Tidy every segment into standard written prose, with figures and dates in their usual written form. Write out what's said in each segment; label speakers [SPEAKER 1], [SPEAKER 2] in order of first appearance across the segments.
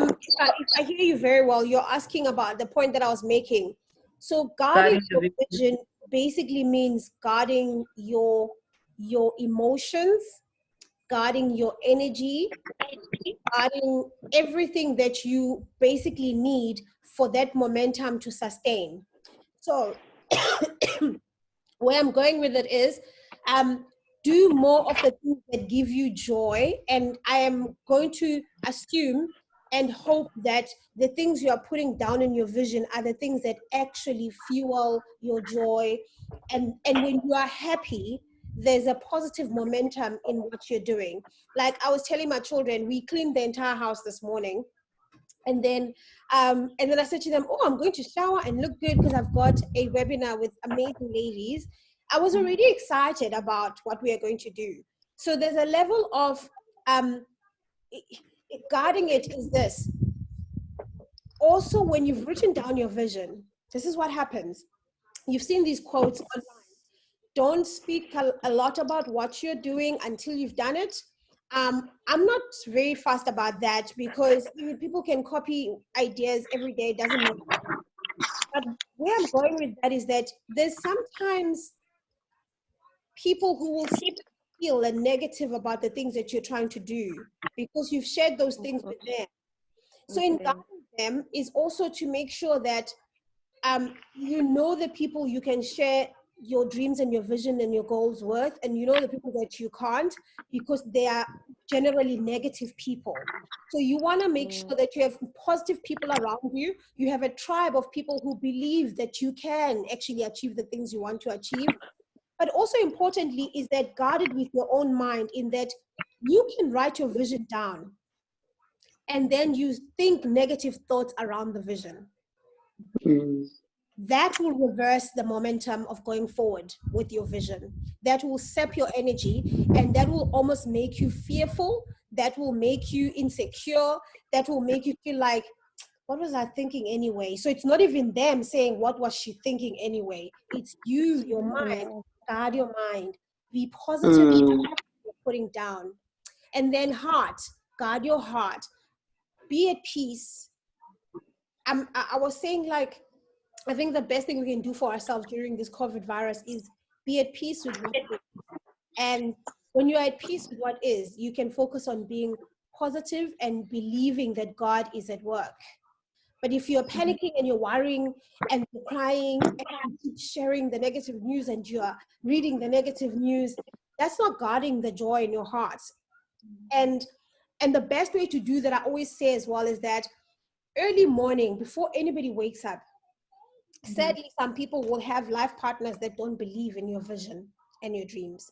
[SPEAKER 1] if I hear you very well, you're asking about the point that I was making. So guarding your vision basically means guarding your emotions, guarding your energy, guarding everything that you basically need for that momentum to sustain. So where I'm going with it is, do more of the things that give you joy. And I am going to assume and hope that the things you are putting down in your vision are the things that actually fuel your joy. And when you are happy, there's a positive momentum in what you're doing. Like I was telling my children, we cleaned the entire house this morning. And then I said to them, oh, I'm going to shower and look good because I've got a webinar with amazing ladies. I was already excited about what we are going to do. So there's a level of guarding it is this. Also, when you've written down your vision, this is what happens. You've seen these quotes online. Don't speak a lot about what you're doing until you've done it. I'm not very fast about that because people can copy ideas every day. It doesn't matter. But where I'm going with that is that there's sometimes people who will feel a negative about the things that you're trying to do because you've shared those things with them. So in guiding them is also to make sure that you know the people you can share your dreams and your vision and your goals with, and you know the people that you can't, because they are generally negative people. So you want to make sure that you have positive people around you. You have a tribe of people who believe that you can actually achieve the things you want to achieve. But also importantly is that guarded with your own mind, in that you can write your vision down and then you think negative thoughts around the vision. That will reverse the momentum of going forward with your vision. That will sap your energy, and that will almost make you fearful. That will make you insecure. That will make you feel like, what was I thinking anyway? So it's not even them saying, what was she thinking anyway? It's you, your mind. Guard your mind. Be positive in what you're putting down. And then heart. Guard your heart. Be at peace. I was saying, like, I think the best thing we can do for ourselves during this COVID virus is be at peace with what is. And when you're at peace with what is, you can focus on being positive and believing that God is at work. But if you're panicking and you're worrying and you're crying and you keep sharing the negative news and you're reading the negative news, that's not guarding the joy in your heart. And the best way to do that, I always say as well, is that early morning, before anybody wakes up, sadly, some people will have life partners that don't believe in your vision and your dreams.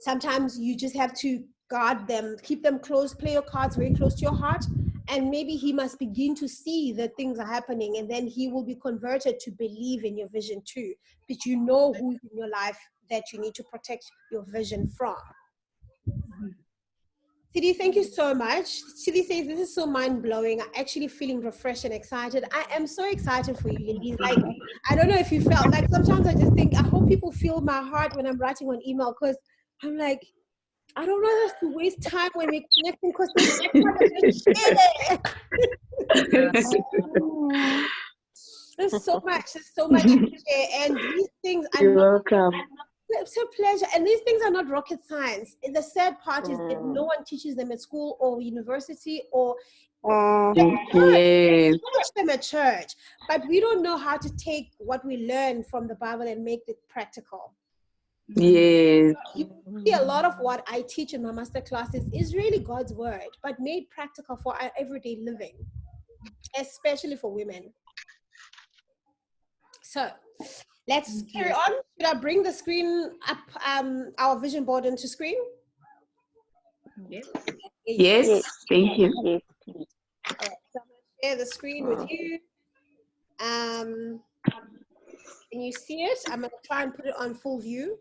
[SPEAKER 1] Sometimes you just have to guard them, keep them close, play your cards very close to your heart, and maybe he must begin to see that things are happening, and then he will be converted to believe in your vision too. But you know who's in your life that you need to protect your vision from. Sidi, thank you so much. Sidi says, this is so mind-blowing. I'm actually feeling refreshed and excited. I am so excited for you, ladies. Like, I don't know if you felt, like sometimes I just think, I hope people feel my heart when I'm writing one email, because I'm like, I don't want us to waste time when we're connecting, because there's so much to share. And these things are
[SPEAKER 2] You're welcome.
[SPEAKER 1] It's a pleasure. And these things are not rocket science. And the sad part is that no one teaches them at school or university, or
[SPEAKER 2] Yes.
[SPEAKER 1] teach them at church. But we don't know how to take what we learn from the Bible and make it practical.
[SPEAKER 2] Yes.
[SPEAKER 1] You see, a lot of what I teach in my master classes is really God's word, but made practical for our everyday living, especially for women. So let's carry on. Should I bring the screen up, our vision board into screen?
[SPEAKER 2] Yes, thank you.
[SPEAKER 1] All right, so I'm going to share the screen with you. Can you see it? I'm going to try and put it on full view.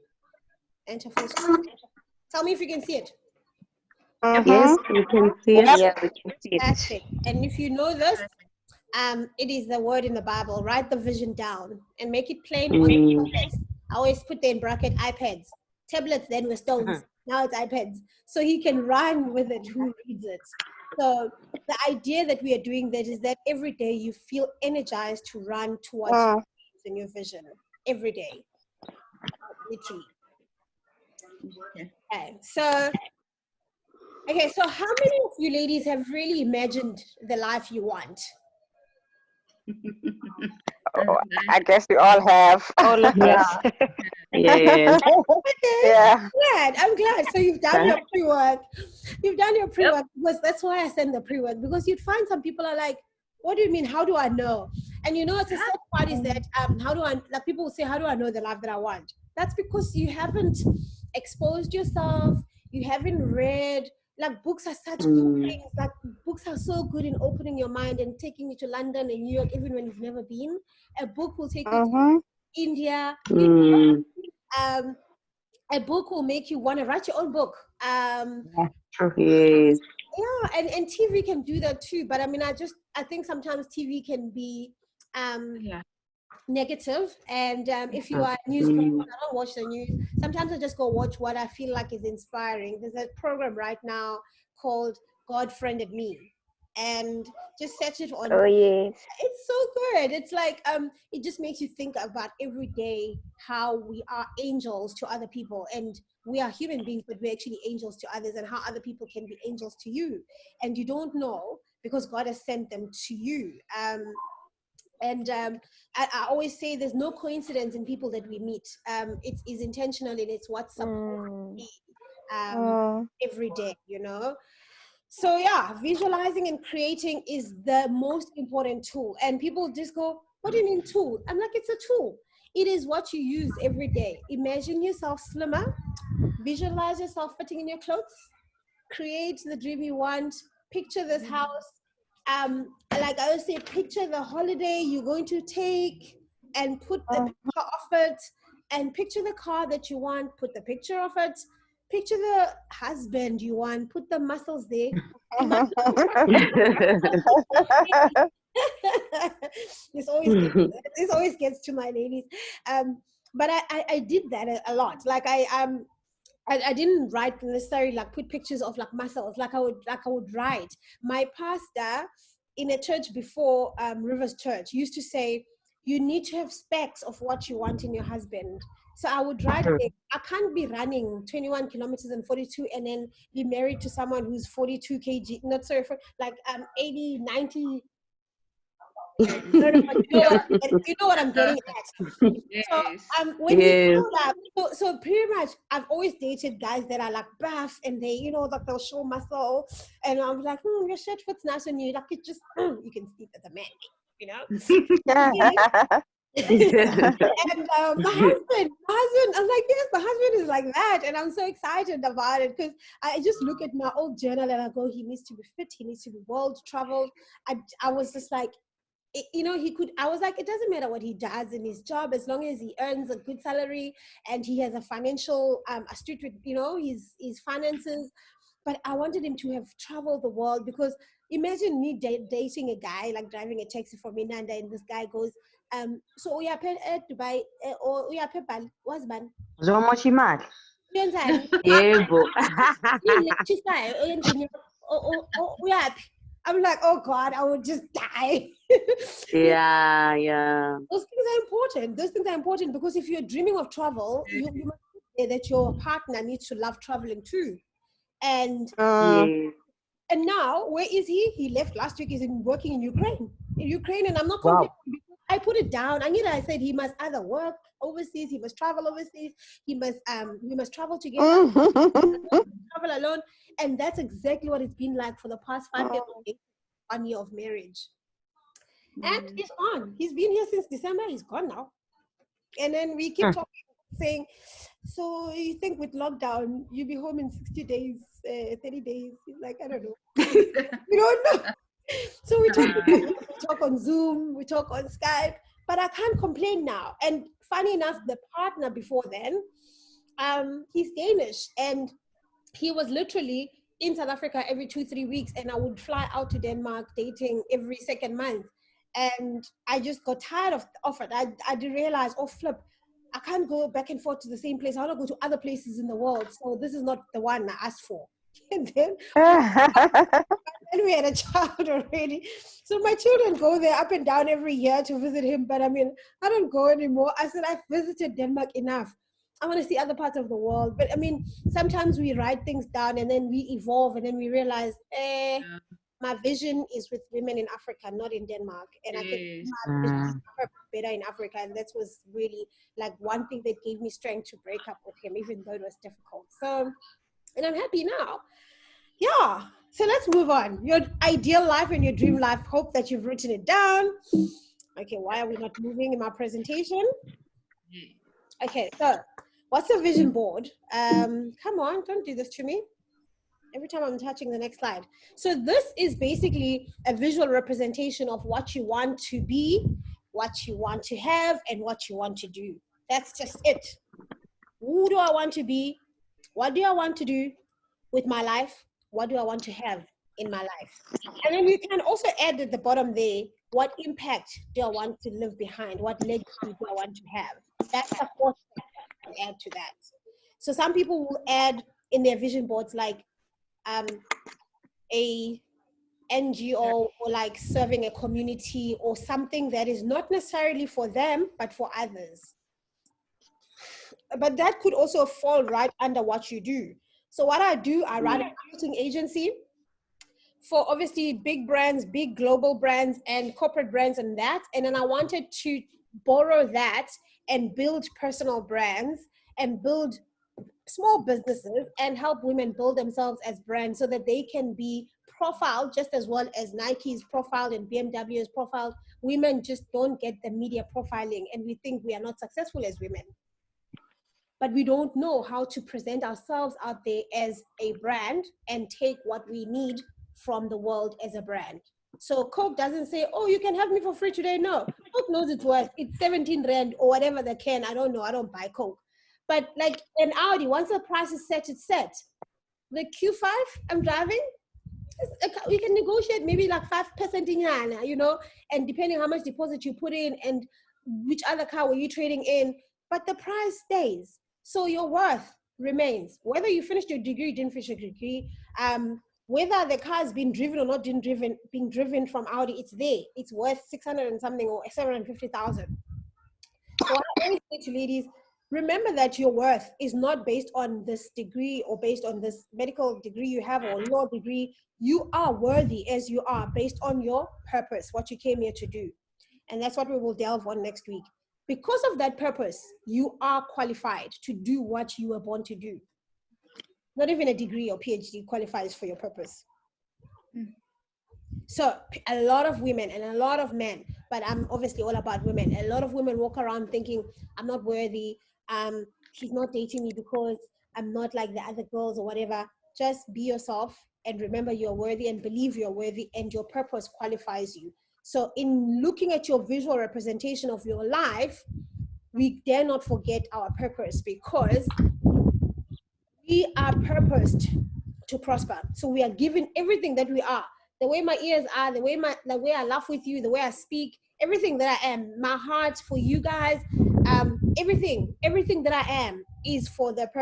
[SPEAKER 1] Enter full screen. Tell me if you can see it.
[SPEAKER 2] Yes, we can see it.
[SPEAKER 3] Yeah, we can see it.
[SPEAKER 1] Fantastic. And if you know this, it is the word in the Bible. Write the vision down and make it plain on tablets. I always put there in bracket iPads. Tablets then were stones. Now it's iPads. So he can run with it who reads it. So the idea that we are doing that is that every day you feel energized to run towards your dreams and your vision every day, literally. Okay, so how many of you ladies have really imagined the life you want?
[SPEAKER 3] I guess we all have.
[SPEAKER 2] All of us. Yes.
[SPEAKER 1] Okay,
[SPEAKER 3] Yeah.
[SPEAKER 1] I'm glad. So you've done your pre-work. You've done your pre-work because that's why I send the pre-work, because you'd find some people are like, what do you mean? How do I know? And you know, it's the sad part is that how do I, like people will say, how do I know the life that I want? That's because you haven't exposed yourself, you haven't read. Like books are such good things. Like books are so good in opening your mind and taking you to London and New York, even when you've never been. A book will take you to India. A book will make you want to write your own book.
[SPEAKER 2] True. Yes.
[SPEAKER 1] Yeah, and TV can do that too. But I mean, I think sometimes TV can be negative. And if you are a news person, I don't watch the news. Sometimes I just go watch what I feel like is inspiring. There's a program right now called God Friended Me, and just search it on.
[SPEAKER 3] Oh yes.
[SPEAKER 1] It's so good. It's like it just makes you think about every day how we are angels to other people, and we are human beings, but we're actually angels to others, and how other people can be angels to you, and you don't know because God has sent them to you. I always say there's no coincidence in people that we meet. It is intentional, and it's what's supposed to be every day, you know. So yeah, visualizing and creating is the most important tool. And people just go, what do you mean tool? I'm like, it's a tool. It is what you use every day. Imagine yourself slimmer, visualize yourself fitting in your clothes, create the dream you want, picture this house. Like I always say, picture the holiday you're going to take and put the picture of it, and picture the car that you want, put the picture of it, picture the husband you want, put the muscles there. This always gets to my ladies. But I did that a lot. Like I didn't write necessarily like put pictures of like muscles. Like I would write. My pastor in a church before Rivers Church used to say, you need to have specs of what you want in your husband. So I would write, I can't be running 21 kilometers and 42 and then be married to someone who's 42 kg, not sorry, for like 80, 90. I don't know, but you know what I'm getting at. So when you do that, so pretty much I've always dated guys that are like buff and they, you know, that they'll show muscle, and I'm like, your shirt fits nice on you. Like it just you can see that the man, you know. And my husband, I'm like, yes, my husband is like that, and I'm so excited about it because I just look at my old journal and I go, he needs to be fit, he needs to be world traveled. I was just like, you know, I was like, it doesn't matter what he does in his job as long as he earns a good salary and he has a financial astute with, you know, his finances. But I wanted him to have traveled the world, because imagine me dating a guy, like driving a taxi from Inanda, and this guy goes, so we are Dubai, or we are Bali, what's ban?
[SPEAKER 2] Zomoshi imali.
[SPEAKER 1] Yebo. I'm like, oh God, I would just die.
[SPEAKER 2] Yeah.
[SPEAKER 1] Those things are important. Those things are important because if you're dreaming of travel, you must say that your partner needs to love traveling too. And
[SPEAKER 2] Yes.
[SPEAKER 1] and now, where is he? He left last week. He's working in Ukraine, and I'm not
[SPEAKER 2] Wow.
[SPEAKER 1] complaining because I put it down. I said he must either work overseas, he must travel overseas, we must travel together, travel alone, and that's exactly what it's been like for the past 5 years, 1 year of marriage. And he's gone. He's been here since December. He's gone now. And then we keep talking, saying, so you think with lockdown, you'll be home in 60 days, 30 days? He's like, I don't know. We don't know. So we talk on Zoom, we talk on Skype, but I can't complain now. And funny enough, the partner before then, he's Danish, and he was literally in South Africa every 2-3 weeks, and I would fly out to Denmark dating every second month. And I just got tired of it. I did realize, oh flip, I can't go back and forth to the same place. I want to go to other places in the world. So this is not the one I asked for. And then we had a child already. So my children go there up and down every year to visit him. But I mean, I don't go anymore. I said, I've visited Denmark enough. I want to see other parts of the world. But I mean, sometimes we write things down and then we evolve and then we realize, my vision is with women in Africa, not in Denmark. And I can see my vision better in Africa. And that was really like one thing that gave me strength to break up with him, even though it was difficult. So, and I'm happy now. Yeah. So let's move on. Your ideal life and your dream life. Hope that you've written it down. Okay. Why are we not moving in my presentation? Okay. So what's a vision board? Come on, don't do this to me. Every time I'm touching the next slide. So this is basically a visual representation of what you want to be, what you want to have, and what you want to do. That's just it. Who do I want to be? What do I want to do with my life? What do I want to have in my life? And then you can also add at the bottom there, what impact do I want to leave behind? What legacy do I want to have? That's the fourth thing to add to that. So some people will add in their vision boards like a NGO or like serving a community or something that is not necessarily for them, but for others. But that could also fall right under what you do. So what I do, I run a marketing agency for obviously big brands, big global brands and corporate brands and that. And then I wanted to borrow that and build personal brands and build small businesses and help women build themselves as brands so that they can be profiled just as well as Nike is profiled and BMW is profiled. Women just don't get the media profiling and we think we are not successful as women. But we don't know how to present ourselves out there as a brand and take what we need from the world as a brand. So Coke doesn't say, oh, you can have me for free today. No, Coke knows it's worth. It's 17 Rand or whatever they can. I don't know. I don't buy Coke. But like an Audi, once the price is set, it's set. The Q5 I'm driving, we can negotiate maybe like 5% in Ghana, you know, and depending how much deposit you put in and which other car were you trading in, but the price stays. So your worth remains. Whether you finished your degree, didn't finish your degree, whether the car has been driven or not being driven from Audi, it's there. It's worth 600 and something or 750,000. So I always say to ladies, remember that your worth is not based on this degree or based on this medical degree you have or law degree. You are worthy as you are based on your purpose, what you came here to do. And that's what we will delve on next week. Because of that purpose, you are qualified to do what you were born to do. Not even a degree or PhD qualifies for your purpose. So a lot of women and a lot of men, but I'm obviously all about women. A lot of women walk around thinking, I'm not worthy. He's not dating me because I'm not like the other girls or whatever. Just be yourself and remember you're worthy and believe you're worthy and your purpose qualifies you. So in looking at your visual representation of your life, we dare not forget our purpose because we are purposed to prosper. So we are given everything that we are. The way my ears are, the way I laugh with you, the way I speak, everything that I am, my heart for you guys, everything that I am is for the purpose.